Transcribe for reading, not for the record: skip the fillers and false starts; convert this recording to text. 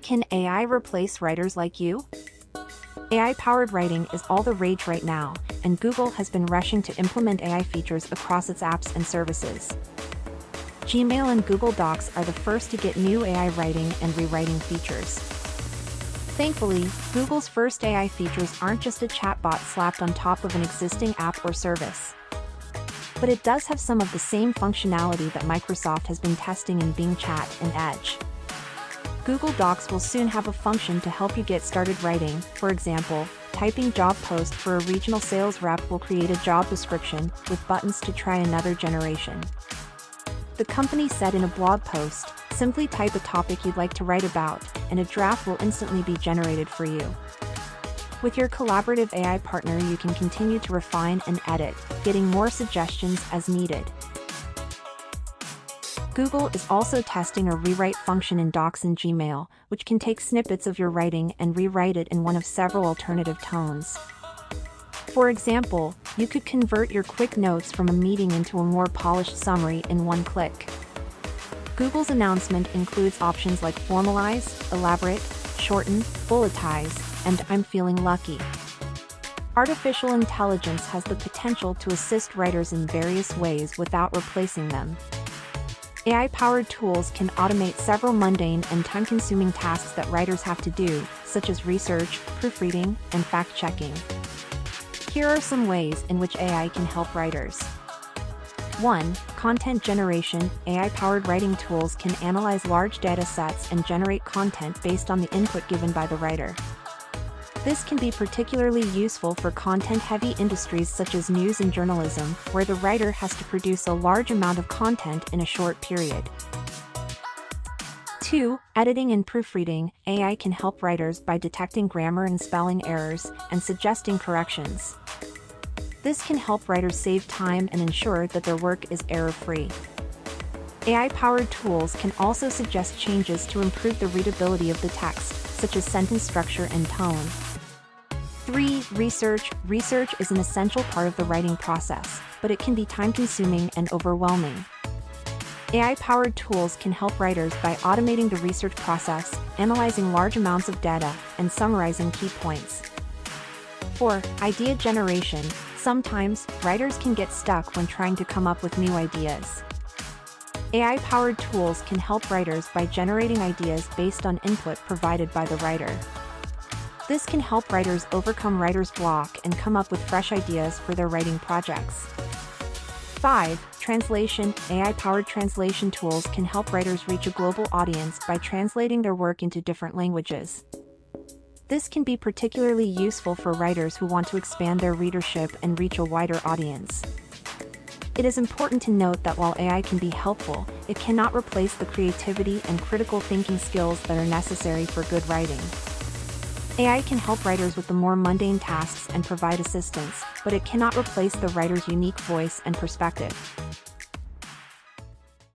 Can AI replace writers like you? AI-powered writing is all the rage right now, and Google has been rushing to implement AI features across its apps and services. Gmail and Google Docs are the first to get new AI writing and rewriting features. Thankfully, Google's first AI features aren't just a chatbot slapped on top of an existing app or service. But it does have some of the same functionality that Microsoft has been testing in Bing Chat and Edge. Google Docs will soon have a function to help you get started writing. For example, typing job post for a regional sales rep will create a job description with buttons to try another generation. The company said in a blog post, simply type a topic you'd like to write about, and a draft will instantly be generated for you. With your collaborative AI partner, you can continue to refine and edit, getting more suggestions as needed. Google is also testing a rewrite function in Docs and Gmail, which can take snippets of your writing and rewrite it in one of several alternative tones. For example, you could convert your quick notes from a meeting into a more polished summary in one click. Google's announcement includes options like formalize, elaborate, shorten, bulletize, and I'm feeling lucky. Artificial intelligence has the potential to assist writers in various ways without replacing them. AI-powered tools can automate several mundane and time-consuming tasks that writers have to do, such as research, proofreading, and fact-checking. Here are some ways in which AI can help writers. 1. Content generation. AI-powered writing tools can analyze large data sets and generate content based on the input given by the writer. This can be particularly useful for content-heavy industries such as news and journalism, where the writer has to produce a large amount of content in a short period. 2. Editing and proofreading. AI can help writers by detecting grammar and spelling errors and suggesting corrections. This can help writers save time and ensure that their work is error-free. AI-powered tools can also suggest changes to improve the readability of the text, such as sentence structure and tone. 3. Research. Research is an essential part of the writing process, but it can be time-consuming and overwhelming. AI-powered tools can help writers by automating the research process, analyzing large amounts of data, and summarizing key points. 4. Idea generation. Sometimes, writers can get stuck when trying to come up with new ideas. AI-powered tools can help writers by generating ideas based on input provided by the writer. This can help writers overcome writer's block and come up with fresh ideas for their writing projects. 5. Translation. AI-powered translation tools can help writers reach a global audience by translating their work into different languages. This can be particularly useful for writers who want to expand their readership and reach a wider audience. It is important to note that while AI can be helpful, it cannot replace the creativity and critical thinking skills that are necessary for good writing. AI can help writers with the more mundane tasks and provide assistance, but it cannot replace the writer's unique voice and perspective.